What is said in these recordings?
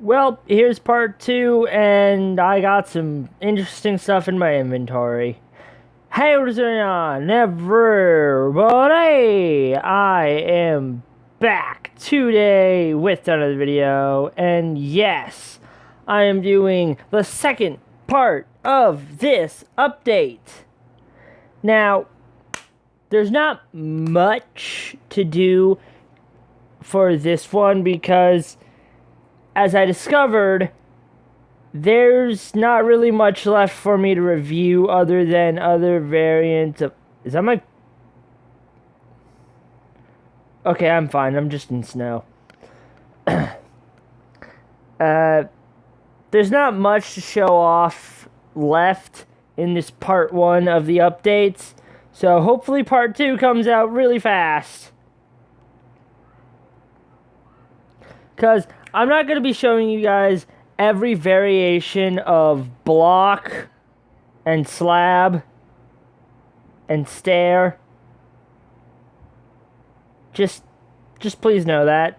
Well, here's part two, and I got some interesting stuff in my inventory. Hey, what's going on, everybody? I am back today with another video, and yes, I am doing the second part of this update. Now, there's not much to do for this one because as I discovered, there's not really much left for me to review other than other variants of... Is that my... Okay, I'm fine. I'm just in snow. There's not much to show off left in this part one of the updates. So hopefully part two comes out really fast. Because I'm not going to be showing you guys every variation of block and slab and stair. Just please know that.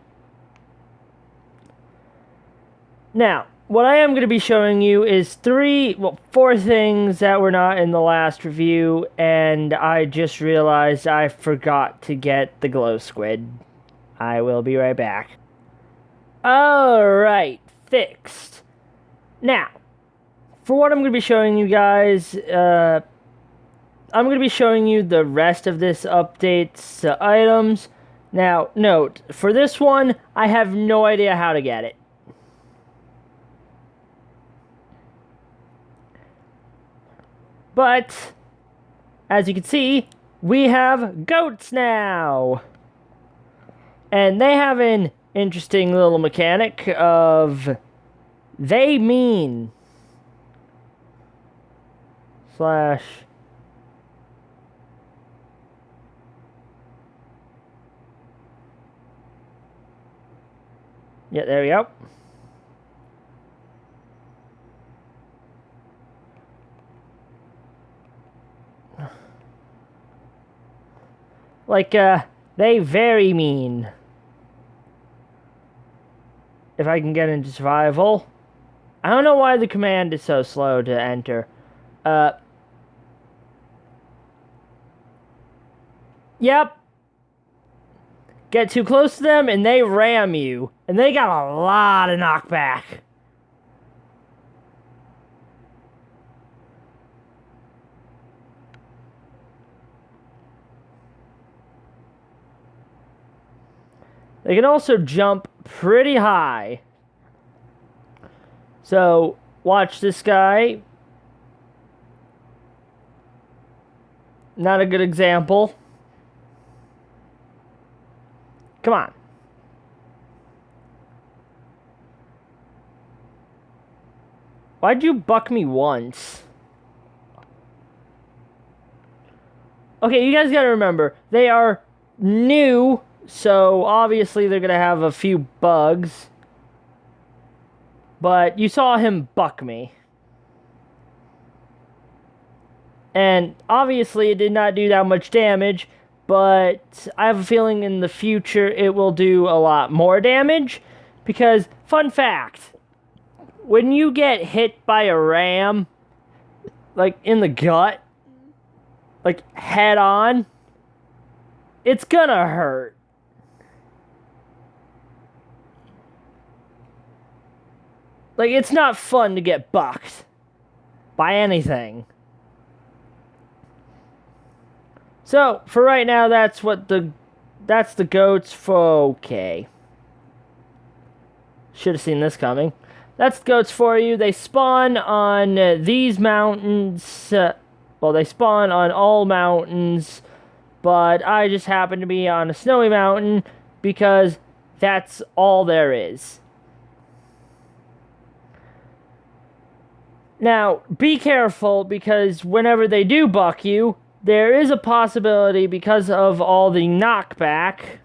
Now, what I am going to be showing you is four things that were not in the last review, and I just realized I forgot to get the glow squid. I will be right back. Alright, fixed. Now, for what I'm going to be showing you guys, I'm going to be showing you the rest of this update's items. Now, note, for this one, I have no idea how to get it. But, as you can see, we have goats now. And they have an interesting little mechanic of they mean slash yeah, there we go. Like, they very mean. If I can get into survival. I don't know why the command is so slow to enter. Yep. Get too close to them and they ram you. And they got a lot of knockback. They can also jump pretty high. So, watch this guy. Not a good example. Come on. Why'd you buck me once? Okay, you guys gotta remember, they are new, so obviously they're gonna have a few bugs. But you saw him buck me. And obviously it did not do that much damage, but I have a feeling in the future it will do a lot more damage. Because, fun fact, when you get hit by a ram, like in the gut, like head on, it's gonna hurt. Like, it's not fun to get bucked by anything. So, for right now, that's the goats for... Okay. Should have seen this coming. That's the goats for you. They spawn on these mountains. Well, they spawn on all mountains. But I just happen to be on a snowy mountain because that's all there is. Now, be careful, because whenever they do buck you, there is a possibility, because of all the knockback,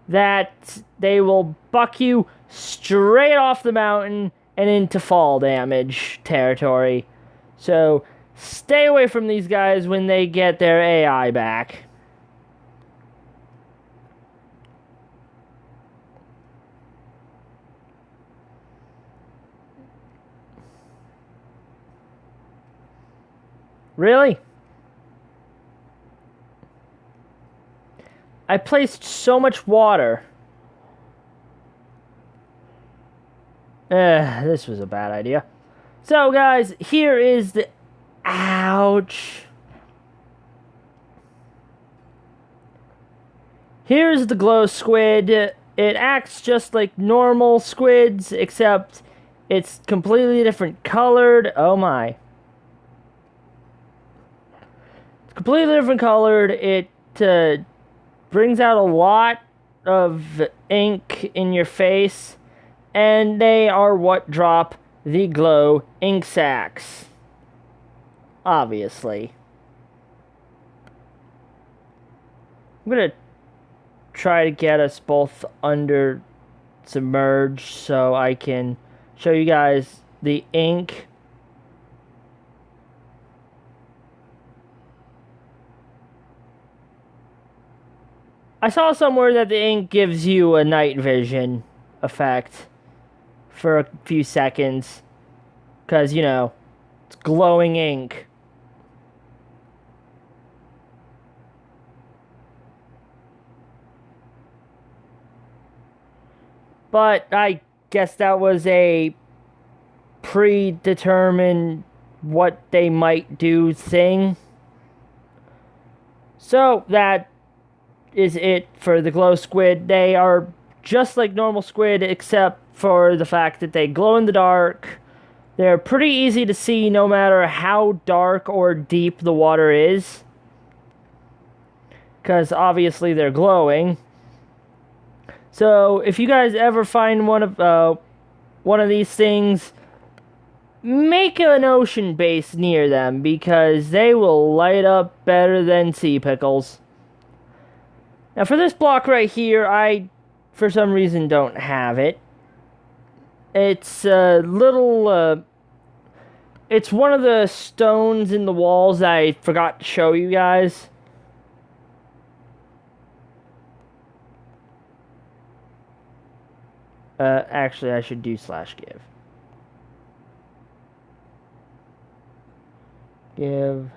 that they will buck you straight off the mountain and into fall damage territory. So, stay away from these guys when they get their AI back. Really? I placed so much water. This was a bad idea. So, guys, here is the... Ouch. Here's the glow squid. It acts just like normal squids, except it's completely different colored. Oh my. It's completely different colored. It brings out a lot of ink in your face, and they are what drop the glow ink sacs. Obviously. I'm gonna try to get us both under submerged so I can show you guys the ink. I saw somewhere that the ink gives you a night vision effect for a few seconds because, you know, it's glowing ink. But I guess that was a predetermined what they might do thing. So that is it for the glow squid. They are just like normal squid, except for the fact that they glow in the dark. They're pretty easy to see no matter how dark or deep the water is, because obviously they're glowing. So if you guys ever find one of these things, make an ocean base near them, because they will light up better than sea pickles. Now for this block right here, I, for some reason, don't have it. It's a little, it's one of the stones in the walls that I forgot to show you guys. Actually, I should do /give. Give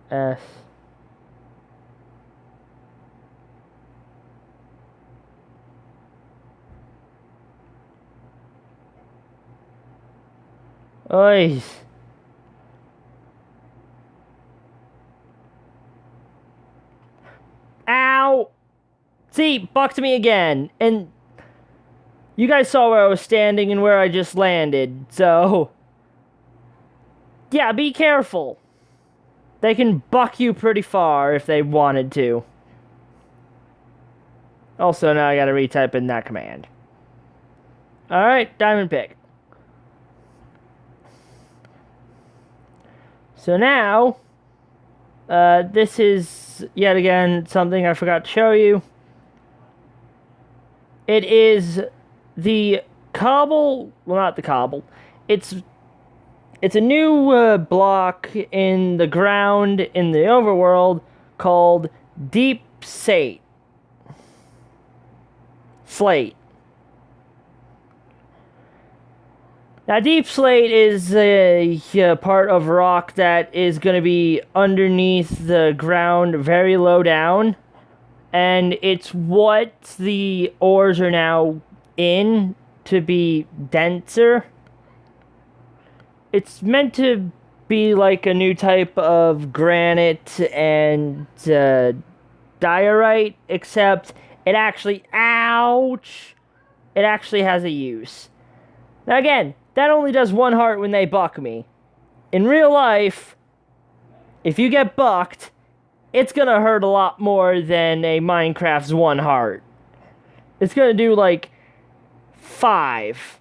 S. Oy. Ow! See, bucked me again. And you guys saw where I was standing and where I just landed, so... Yeah, be careful. They can buck you pretty far if they wanted to. Also, now I gotta retype in that command. Alright, diamond pick. So now, this is, yet again, something I forgot to show you. It is the cobble, well, not the cobble, it's a new block in the ground in the overworld called Deep Slate. Now, Deep Slate is a part of rock that is going to be underneath the ground, very low down. And it's what the ores are now in to be denser. It's meant to be like a new type of granite and diorite, except it actually, ouch, it actually has a use. Now again, that only does 1 heart when they buck me. In real life, if you get bucked, it's gonna hurt a lot more than a Minecraft's 1 heart. It's gonna do like 5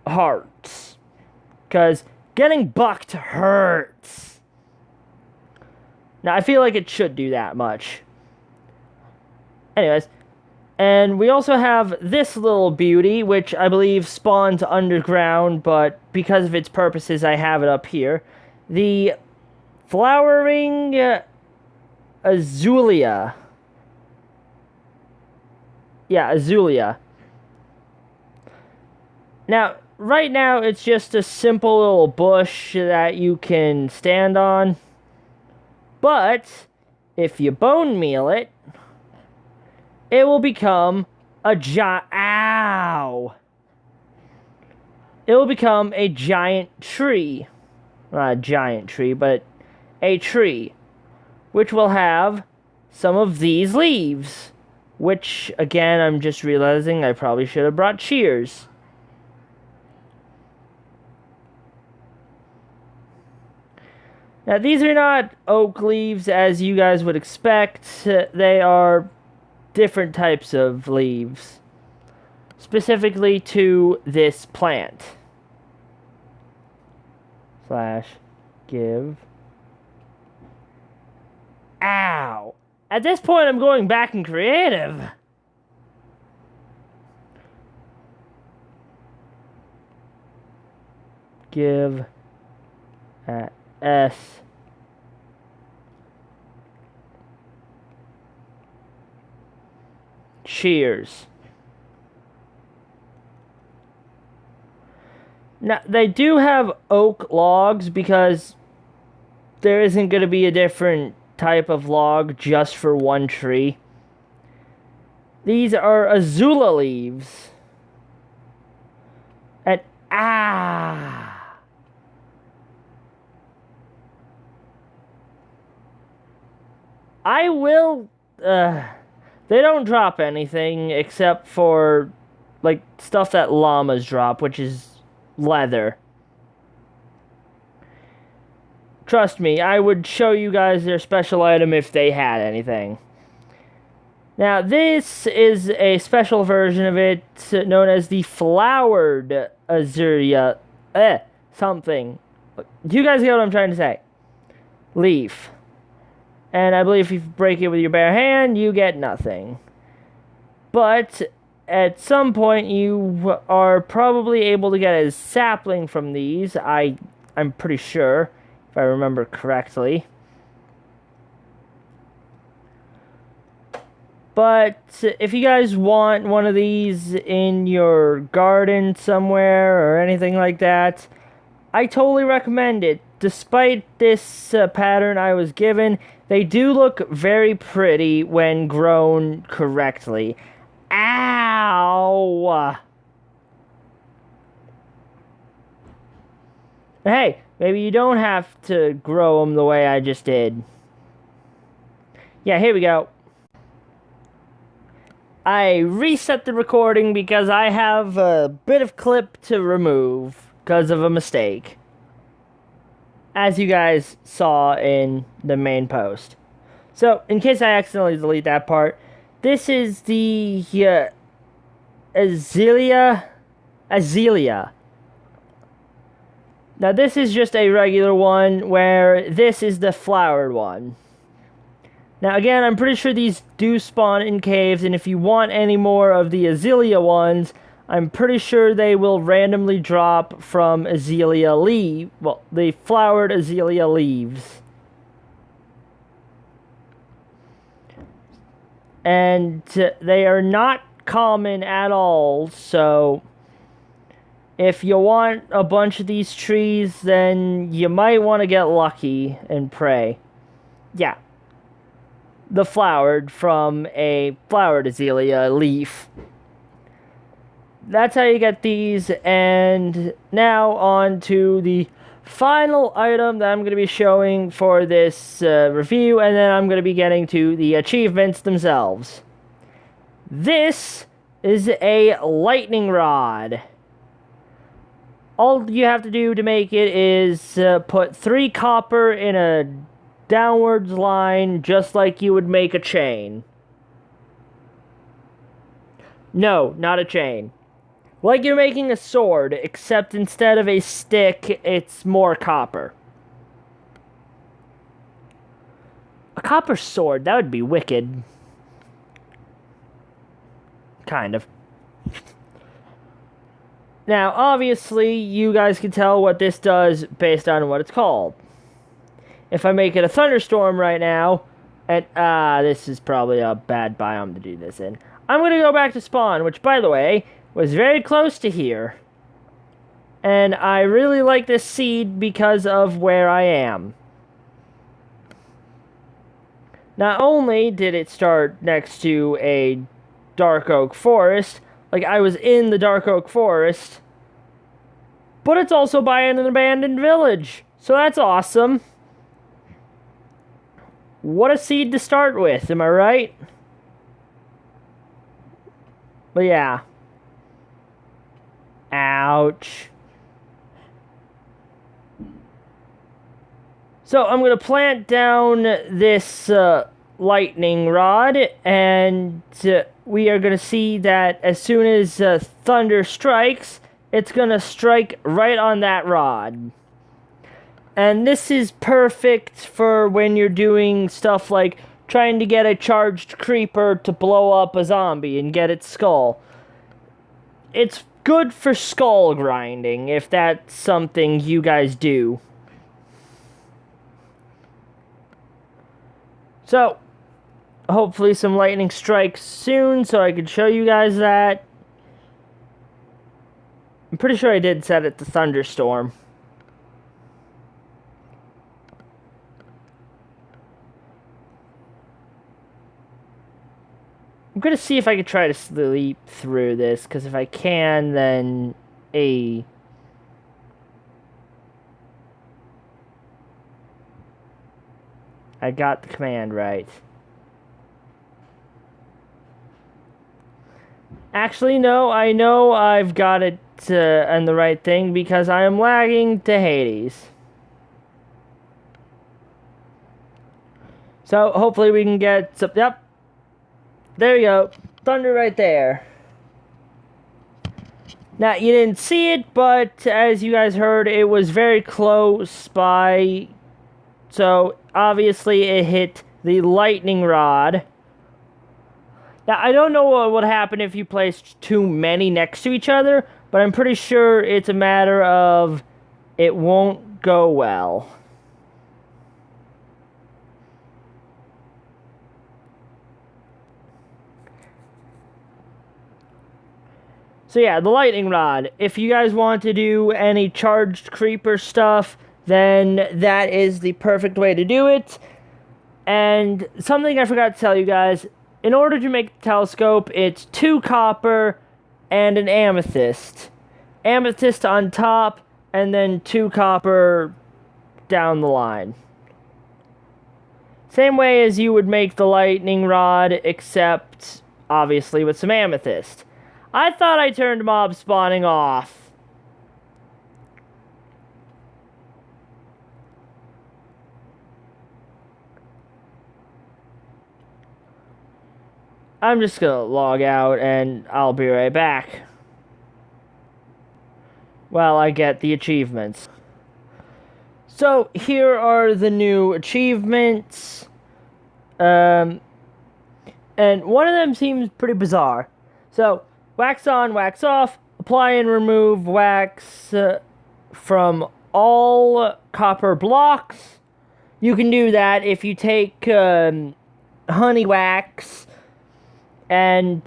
hearts. Because getting bucked hurts. Now, I feel like it should do that much. Anyways, and we also have this little beauty, which I believe spawns underground, but because of its purposes, I have it up here. The flowering Azulia. Yeah, Azulia. Now, right now it's just a simple little bush that you can stand on. But if you bone meal it, it will become a ow! It will become a giant tree. Not a giant tree, but a tree, which will have some of these leaves. Which, again, I'm just realizing I probably should have brought shears. Now, these are not oak leaves as you guys would expect. They are different types of leaves, specifically to this plant. Slash give. Ow! At this point, I'm going back in creative. Give at S. Shears. Now, they do have oak logs because there isn't going to be a different type of log just for one tree. These are azula leaves. And I will they don't drop anything except for like stuff that llamas drop, which is leather. Trust me, I would show you guys their special item if they had anything. Now, this is a special version of it known as the flowered azurea. Something. You guys get what I'm trying to say. Leaf. And I believe if you break it with your bare hand, you get nothing. But at some point, you are probably able to get a sapling from these. I'm pretty sure, if I remember correctly. But if you guys want one of these in your garden somewhere or anything like that, I totally recommend it. Despite this pattern I was given, they do look very pretty when grown correctly. Ow! Hey, maybe you don't have to grow them the way I just did. Yeah, here we go. I reset the recording because I have a bit of clip to remove because of a mistake, as you guys saw in the main post. So, in case I accidentally delete that part, this is the Azalea. Now, this is just a regular one, where this is the flowered one. Now, again, I'm pretty sure these do spawn in caves, and if you want any more of the azalea ones, I'm pretty sure they will randomly drop from azalea leaf. Well, the flowered azalea leaves. And they are not common at all, so if you want a bunch of these trees, then you might want to get lucky and pray. Yeah. The flowered from a flowered azalea leaf. That's how you get these, and now on to the final item that I'm going to be showing for this review, and then I'm going to be getting to the achievements themselves. This is a lightning rod. All you have to do to make it is put 3 copper in a downwards line, just like you would make a chain. No, not a chain. Like you're making a sword, except instead of a stick, it's more copper. A copper sword, that would be wicked. Kind of. Now, obviously, you guys can tell what this does based on what it's called. If I make it a thunderstorm right now, and this is probably a bad biome to do this in. I'm going to go back to spawn, which, by the way, was very close to here. And I really like this seed because of where I am. Not only did it start next to a dark oak forest, like I was in the dark oak forest, but it's also by an abandoned village. So that's awesome. What a seed to start with, am I right? But yeah. Ouch. So I'm going to plant down this lightning rod, and we are going to see that as soon as thunder strikes, it's going to strike right on that rod. And this is perfect for when you're doing stuff like trying to get a charged creeper to blow up a zombie and get its skull. It's good for skull grinding, if that's something you guys do. So, hopefully some lightning strikes soon so I can show you guys that. I'm pretty sure I did set it to thunderstorm. I'm gonna see if I can try to sleep through this, because if I can, then I got the command right. Actually, no, I know I've got it and the right thing, because I am lagging to Hades. So, hopefully we can get some... Yep. There you go. Thunder right there. Now, you didn't see it, but as you guys heard, it was very close by... So, obviously, it hit the lightning rod. Now, I don't know what would happen if you placed too many next to each other, but I'm pretty sure it's a matter of it won't go well. So yeah, the lightning rod. If you guys want to do any charged creeper stuff, then that is the perfect way to do it. And something I forgot to tell you guys, in order to make the telescope, it's 2 copper and an amethyst. Amethyst on top, and then 2 copper down the line. Same way as you would make the lightning rod, except obviously with some amethyst. I thought I turned mob spawning off. I'm just gonna log out and I'll be right back. While I get the achievements. So here are the new achievements. And one of them seems pretty bizarre. So, wax on, wax off, apply and remove wax from all copper blocks. You can do that if you take honey wax and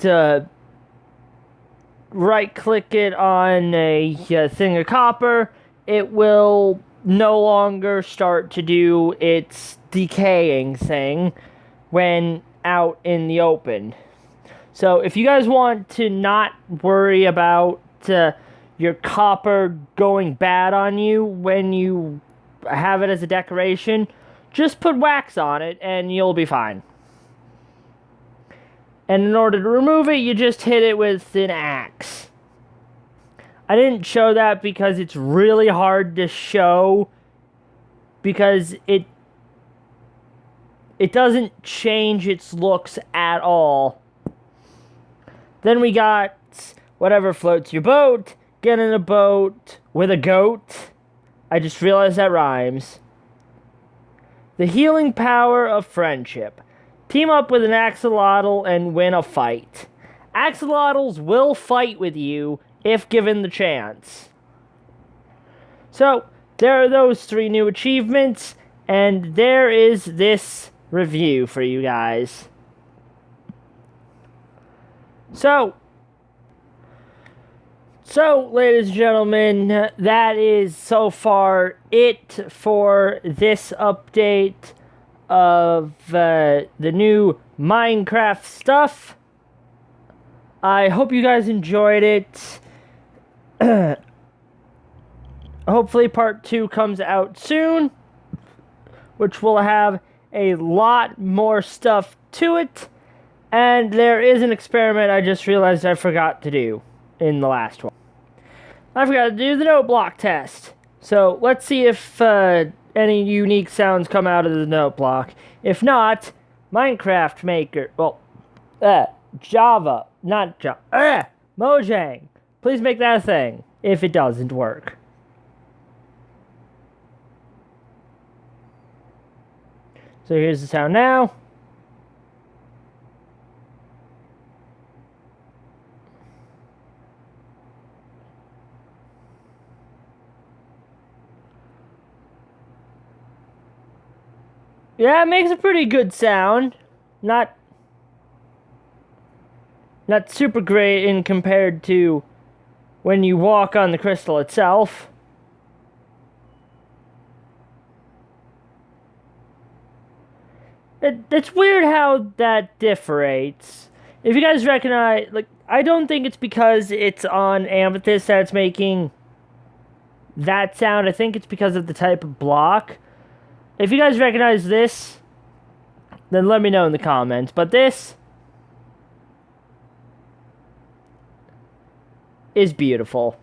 right-click it on a thing of copper. It will no longer start to do its decaying thing when out in the open. So if you guys want to not worry about your copper going bad on you when you have it as a decoration, just put wax on it and you'll be fine. And in order to remove it, you just hit it with an axe. I didn't show that because it's really hard to show, because it doesn't change its looks at all. Then we got whatever floats your boat, get in a boat with a goat. I just realized that rhymes. The healing power of friendship. Team up with an axolotl and win a fight. Axolotls will fight with you if given the chance. So, there are those 3 new achievements, and there is this review for you guys. So, So, ladies and gentlemen, that is so far it for this update of the new Minecraft stuff. I hope you guys enjoyed it. Hopefully part 2 comes out soon, which will have a lot more stuff to it. And there is an experiment I just realized I forgot to do in the last one. I forgot to do the note block test. So let's see if any unique sounds come out of the note block. If not, Minecraft Maker, Java, not Java, Mojang, please make that a thing if it doesn't work. So here's the sound now. Yeah, it makes a pretty good sound. Not super great in compared to when you walk on the crystal itself. It's weird how that differs. If you guys recognize, like, I don't think it's because it's on Amethyst that it's making that sound. I think it's because of the type of block. If you guys recognize this, then let me know in the comments. But this is beautiful.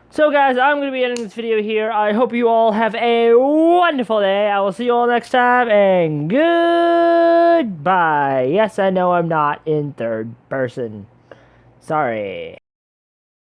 So guys, I'm going to be ending this video here. I hope you all have a wonderful day. I will see you all next time, and goodbye. Yes, I know I'm not in third person. Sorry.